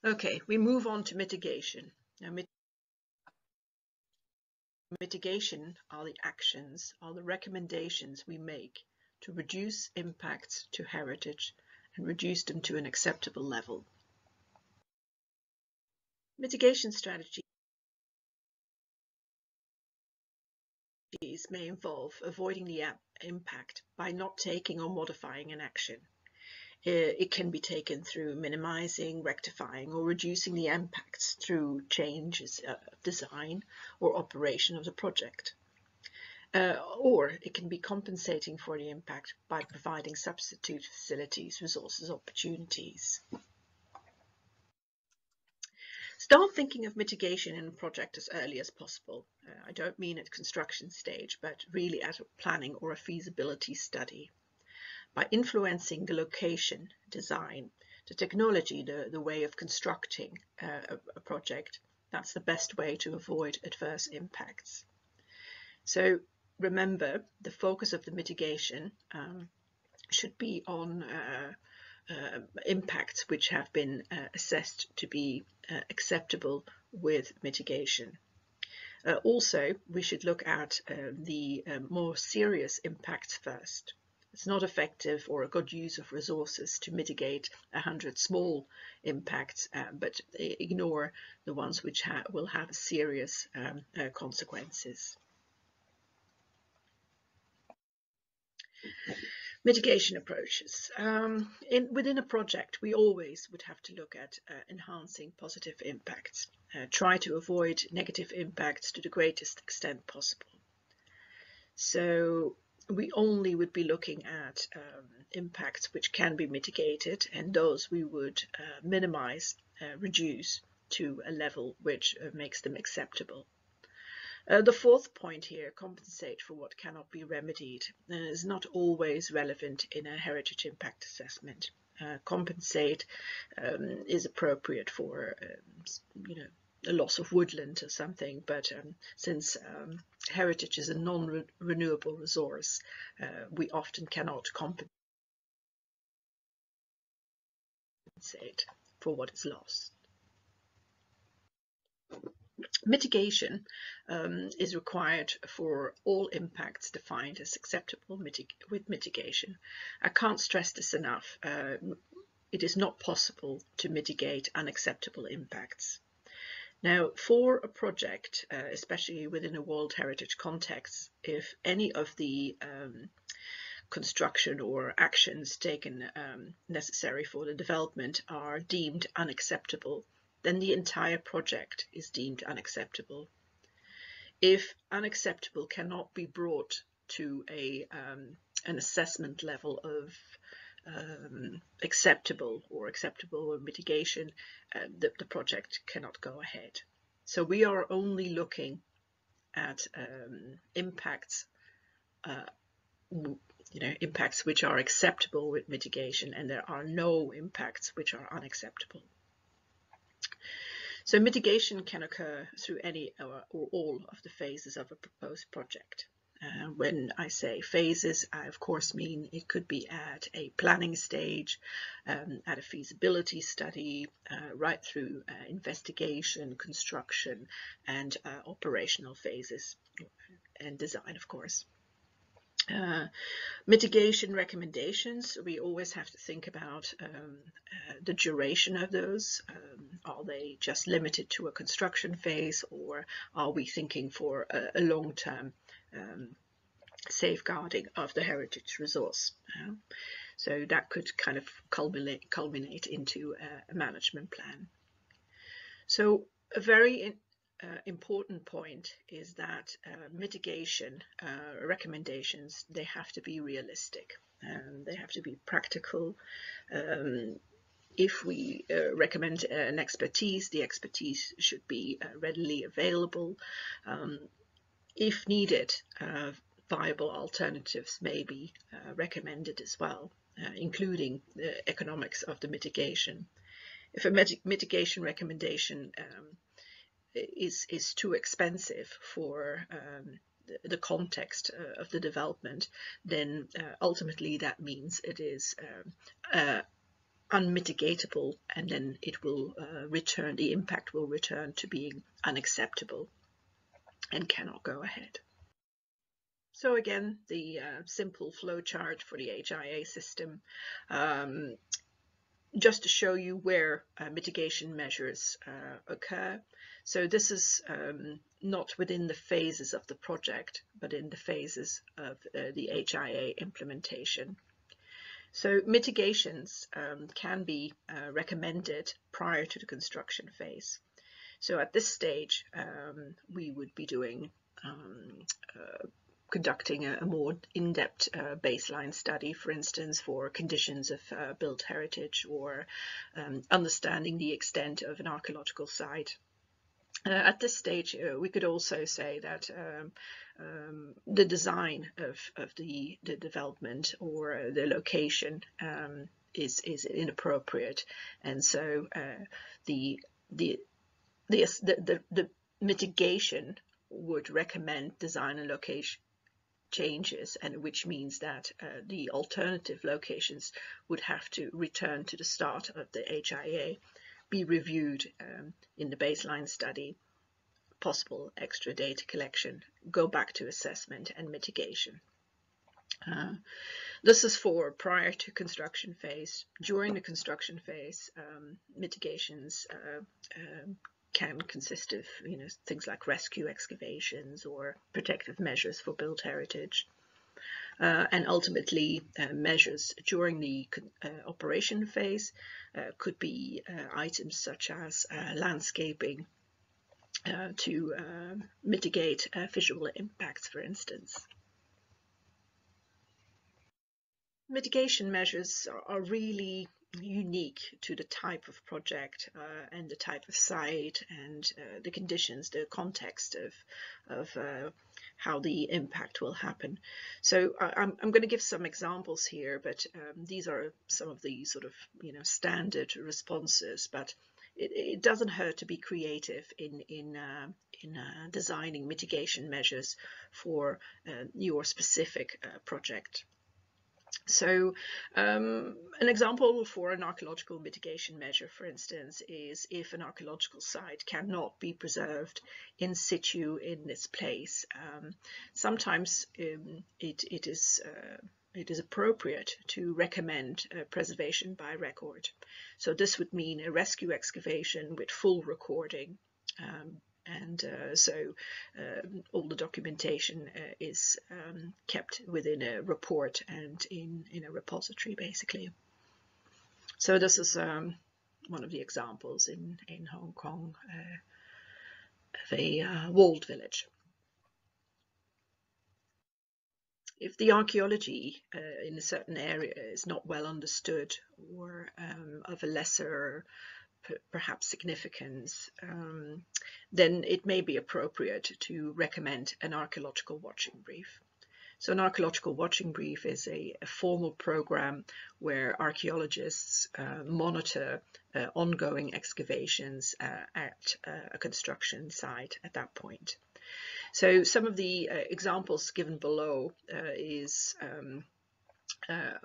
Okay, we move on to mitigation. Now, mitigation are the actions, are the recommendations we make to reduce impacts to heritage and reduce them to an acceptable level. Mitigation strategies may involve avoiding the impact by not taking or modifying an action. It can be taken through minimizing, rectifying, or reducing the impacts through changes of design or operation of the project. Or it can be compensating for the impact by providing substitute facilities, resources, opportunities. Start thinking of mitigation in a project as early as possible. I don't mean at construction stage, but really at a planning or a feasibility study. By influencing the location, design, the technology, the way of constructing a project, that's the best way to avoid adverse impacts. So remember, the focus of the mitigation should be on impacts which have been assessed to be acceptable with mitigation. Also, we should look at the more serious impacts first. It's not effective or a good use of resources to mitigate 100 small impacts, but ignore the ones which will have serious consequences. Mitigation approaches. Within a project, we always would have to look at enhancing positive impacts. Try to avoid negative impacts to the greatest extent possible. So we only would be looking at impacts which can be mitigated, and those we would minimize, reduce to a level which makes them acceptable. The fourth point here, compensate for what cannot be remedied, is not always relevant in a heritage impact assessment. Compensate is appropriate for, a loss of woodland or something, but since heritage is a non-renewable resource, we often cannot compensate for what is lost. Mitigation is required for all impacts defined as acceptable with mitigation. I can't stress this enough. It is not possible to mitigate unacceptable impacts. Now, for a project, especially within a World Heritage context, if any of the construction or actions taken necessary for the development are deemed unacceptable, then the entire project is deemed unacceptable. If unacceptable cannot be brought to an assessment level of acceptable or mitigation, the project cannot go ahead. So we are only looking at impacts, impacts which are acceptable with mitigation, and there are no impacts which are unacceptable. So mitigation can occur through any or all of the phases of a proposed project. When I say phases, I of course mean it could be at a planning stage, at a feasibility study, right through investigation, construction, and operational phases, and design, of course. Mitigation recommendations, we always have to think about the duration of those. Are they just limited to a construction phase, or are we thinking for a long-term safeguarding of the heritage resource? So that could kind of culminate into a management plan. So a very important point is that mitigation recommendations, they have to be realistic, they have to be practical. If we recommend an expertise, the expertise should be readily available. If needed, viable alternatives may be recommended as well, including the economics of the mitigation. If a mitigation recommendation is too expensive for the context of the development, then ultimately that means it is unmitigatable, and then it will return, the impact will return to being unacceptable and cannot go ahead. So again, the simple flow chart for the HIA system, just to show you where mitigation measures occur. So this is not within the phases of the project, but in the phases of the HIA implementation. So mitigations can be recommended prior to the construction phase. So at this stage, we would be doing conducting a more in-depth baseline study, for instance, for conditions of built heritage, or understanding the extent of an archaeological site. At this stage, we could also say that the design of the development or the location is inappropriate, and so the mitigation would recommend design and location changes, and which means that the alternative locations would have to return to the start of the HIA, be reviewed in the baseline study, possible extra data collection, go back to assessment and mitigation. This is for prior to construction phase. During the construction phase, mitigations can consist of things like rescue excavations or protective measures for built heritage, and ultimately measures during the operation phase could be items such as landscaping to mitigate visual impacts, for instance. Mitigation measures are really unique to the type of project and the type of site and the conditions, the context of how the impact will happen. So I'm going to give some examples here, but these are some of the sort of standard responses, but it doesn't hurt to be creative in designing mitigation measures for your specific project. So an example for an archaeological mitigation measure, for instance, is if an archaeological site cannot be preserved in situ in this place. Sometimes it is appropriate to recommend preservation by record. So this would mean a rescue excavation with full recording. So all the documentation is kept within a report and in a repository, basically. So this is one of the examples in Hong Kong of a walled village. If the archaeology in a certain area is not well understood, or of a lesser perhaps significance, then it may be appropriate to recommend an archaeological watching brief. So an archaeological watching brief is a formal program where archaeologists monitor ongoing excavations at a construction site at that point. So some of the examples given below is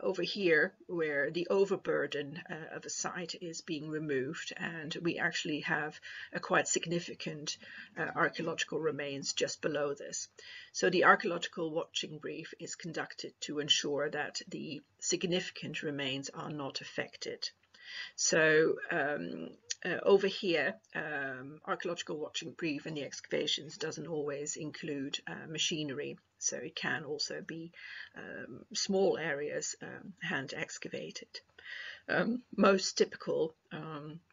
over here, where the overburden of a site is being removed, and we actually have a quite significant archaeological remains just below this. So the archaeological watching brief is conducted to ensure that the significant remains are not affected. So over here, archaeological watching brief in the excavations doesn't always include machinery, so it can also be small areas hand excavated. Most typical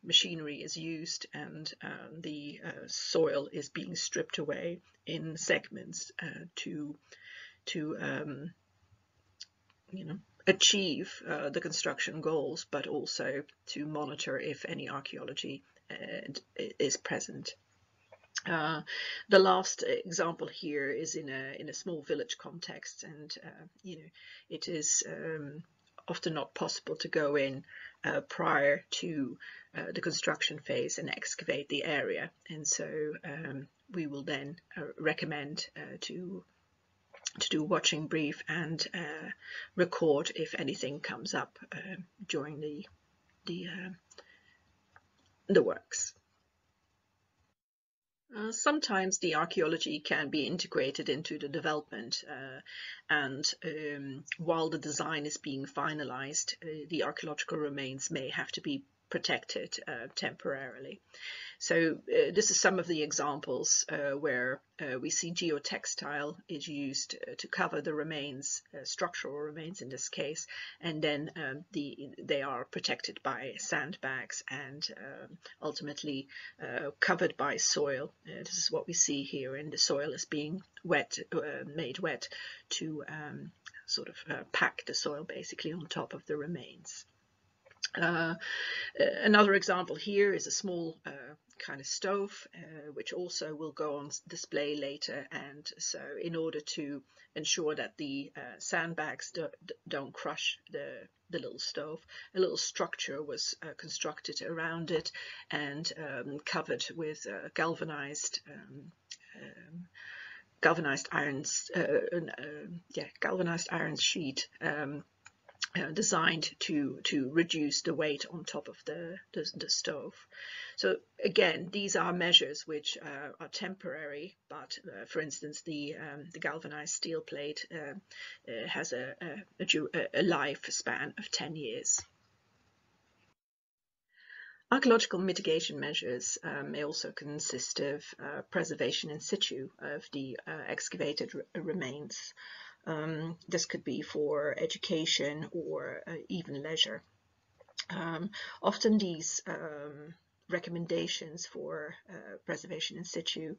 machinery is used, and the soil is being stripped away in segments to achieve the construction goals, but also to monitor if any archaeology is present. The last example here is in a small village context, and it is often not possible to go in prior to the construction phase and excavate the area, and so we will then recommend to do watching brief and record if anything comes up during the the works. Sometimes the archaeology can be integrated into the development, and while the design is being finalized, the archaeological remains may have to be protected temporarily. So this is some of the examples where we see geotextile is used to cover the remains, structural remains in this case, and then they are protected by sandbags and ultimately covered by soil. This is what we see here, and the soil is being made wet to sort of pack the soil basically on top of the remains. Another example here is a small kind of stove, which also will go on display later, and so in order to ensure that the sandbags don't crush the little stove, a little structure was constructed around it and covered with galvanized iron sheet, designed to reduce the weight on top of the stove. So again, these are measures which are temporary, but for instance, the galvanized steel plate has a lifespan of 10 years. Archaeological mitigation measures may also consist of preservation in situ of the excavated remains. This could be for education or even leisure. Often these recommendations for preservation in situ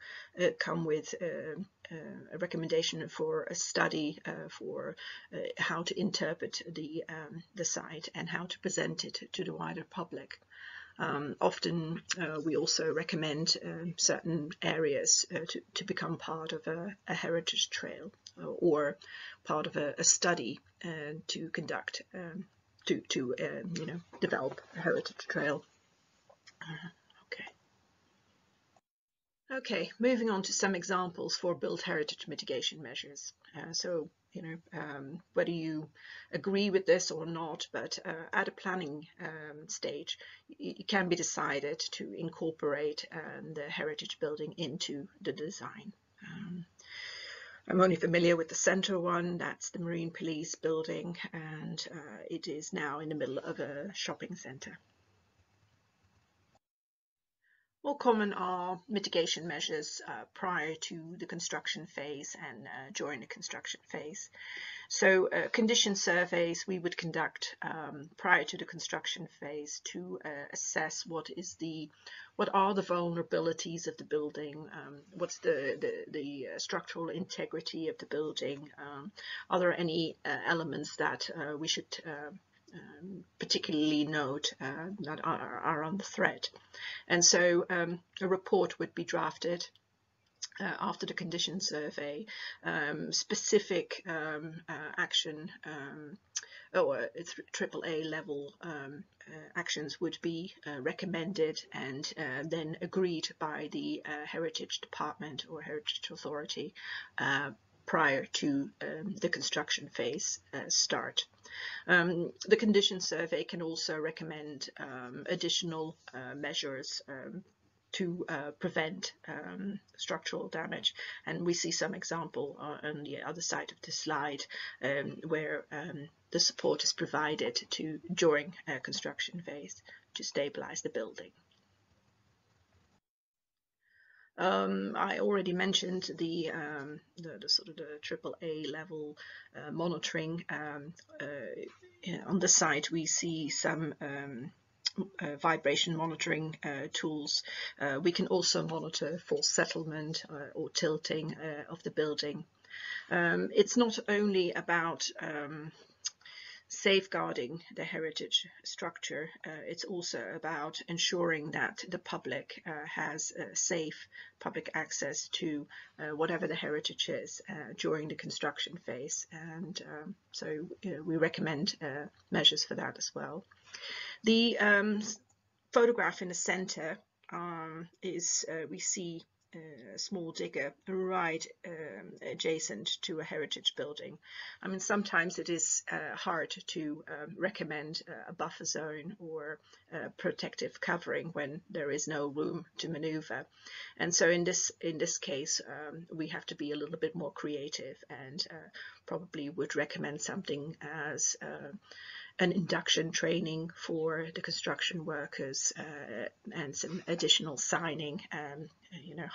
come with a recommendation for a study for how to interpret the site and how to present it to the wider public. Often we also recommend certain areas to become part of a heritage trail or part of a study to conduct to develop a heritage trail. Okay, moving on to some examples for built heritage mitigation measures. So, whether you agree with this or not, but at a planning stage, it can be decided to incorporate the heritage building into the design. I'm only familiar with the center one, that's the Marine Police building, and it is now in the middle of a shopping center. More common are mitigation measures prior to the construction phase and during the construction phase. So condition surveys we would conduct prior to the construction phase to assess what are the vulnerabilities of the building, what's the structural integrity of the building, are there any elements that we should particularly note that are under threat. And so a report would be drafted after the condition survey. Specific action or AAA level actions would be recommended and then agreed by the Heritage Department or Heritage Authority prior to the construction phase start. The condition survey can also recommend additional measures to prevent structural damage, and we see some example on the other side of the slide where the support is provided during a construction phase to stabilize the building. I already mentioned the sort of the AAA level monitoring. On the site we see some vibration monitoring tools. We can also monitor for settlement or tilting of the building. It's not only about safeguarding the heritage structure, it's also about ensuring that the public has safe public access to whatever the heritage is during the construction phase, and so we recommend measures for that as well. The photograph in the center is we see small digger right adjacent to a heritage building. I mean, sometimes it is hard to recommend a buffer zone or protective covering when there is no room to maneuver. And so in this case, we have to be a little bit more creative, and probably would recommend something as an induction training for the construction workers and some additional signing,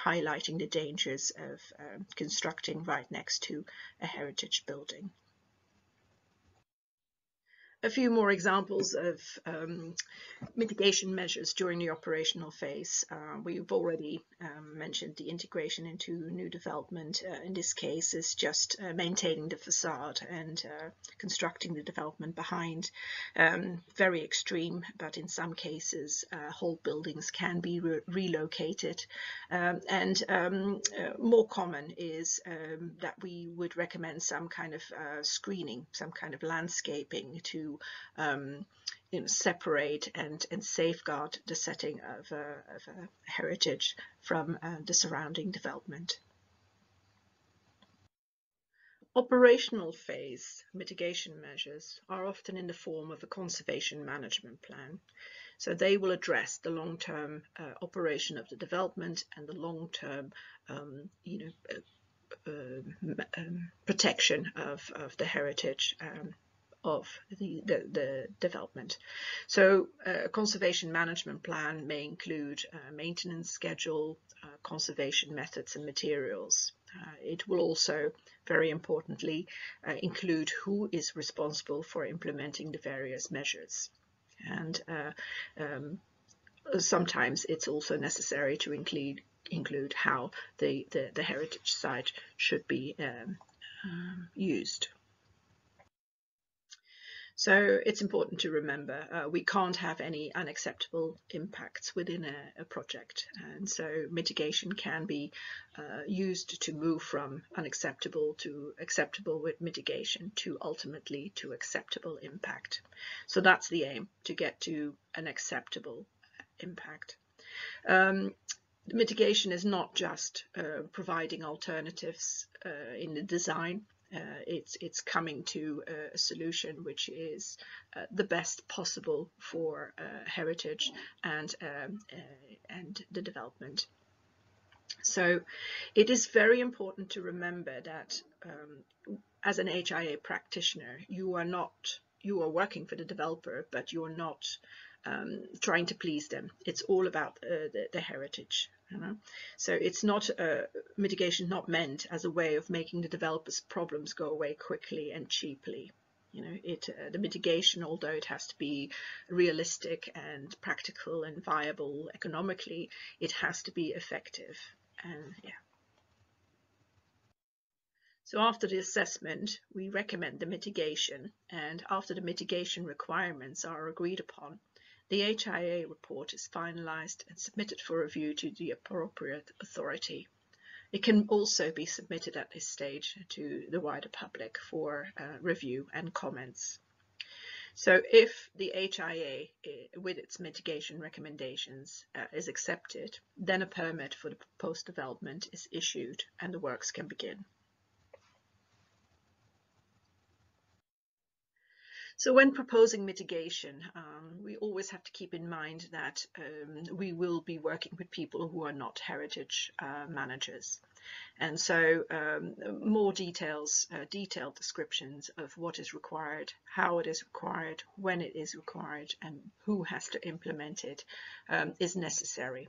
highlighting the dangers of constructing right next to a heritage building. A few more examples of mitigation measures during the operational phase. We've already mentioned the integration into new development. In this case, is just maintaining the facade and constructing the development behind. Very extreme, but in some cases, whole buildings can be relocated. And more common is that we would recommend some kind of screening, some kind of landscaping to separate and safeguard the setting of a heritage from the surrounding development. Operational phase mitigation measures are often in the form of a conservation management plan. So they will address the long-term operation of the development and the long-term protection of the heritage of the development. So a conservation management plan may include maintenance schedule, conservation methods and materials. It will also, very importantly, include who is responsible for implementing the various measures. And sometimes it's also necessary to include how the heritage site should be used. So it's important to remember we can't have any unacceptable impacts within a project, and so mitigation can be used to move from unacceptable to acceptable with mitigation to ultimately to acceptable impact. So that's the aim, to get to an acceptable impact. Mitigation is not just providing alternatives in the design. It's coming to a solution which is the best possible for heritage and the development. So it is very important to remember that as an HIA practitioner, you are working for the developer, but you are not trying to please them. It's all about the heritage. So it's not mitigation not meant as a way of making the developer's problems go away quickly and cheaply. The mitigation, although it has to be realistic and practical and viable economically, it has to be effective. And so after the assessment, we recommend the mitigation, and after the mitigation requirements are agreed upon, the HIA report is finalized and submitted for review to the appropriate authority. It can also be submitted at this stage to the wider public for review and comments. So if the HIA, with its mitigation recommendations, is accepted, then a permit for the proposed development is issued and the works can begin. So when proposing mitigation, we always have to keep in mind that we will be working with people who are not heritage managers. And so more detailed descriptions of what is required, how it is required, when it is required, and who has to implement it is necessary.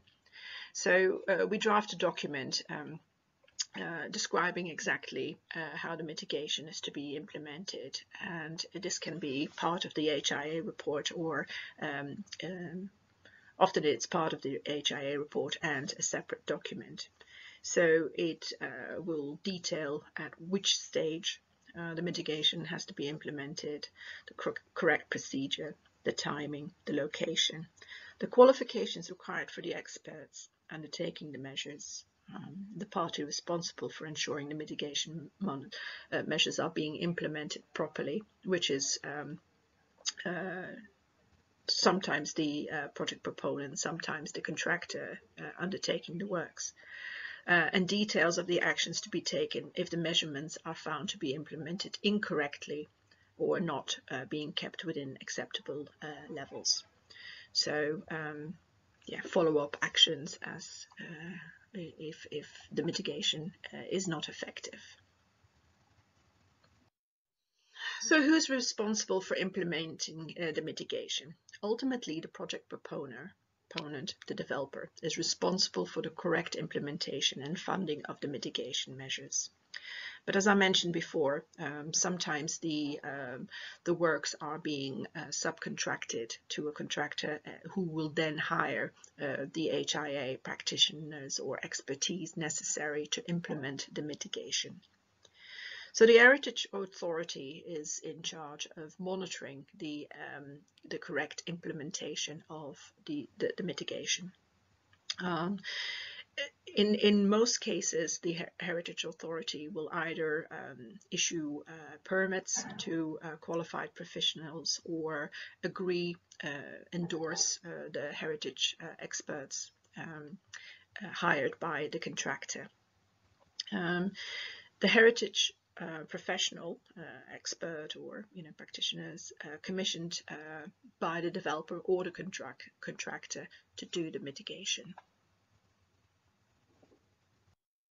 So we draft a document describing exactly how the mitigation is to be implemented, and this can be part of the HIA report, or often it's part of the HIA report and a separate document. So it will detail at which stage the mitigation has to be implemented, the correct procedure, the timing, the location, the qualifications required for the experts undertaking the measures, the party responsible for ensuring the mitigation measures are being implemented properly, which is sometimes the project proponent, sometimes the contractor undertaking the works. and details of the actions to be taken if the measurements are found to be implemented incorrectly or not being kept within acceptable levels. So yeah, follow-up actions as if the mitigation is not effective. So who's responsible for implementing the mitigation? Ultimately, the project proponent, the developer, is responsible for the correct implementation and funding of the mitigation measures. But as I mentioned before, sometimes the works are being subcontracted to a contractor who will then hire the HIA practitioners or expertise necessary to implement the mitigation. So the Heritage Authority is in charge of monitoring the correct implementation of the mitigation. In most cases, the Heritage Authority will either issue permits to qualified professionals or endorse the heritage experts hired by the contractor. The heritage professional, expert, or practitioners commissioned by the developer or the contractor to do the mitigation.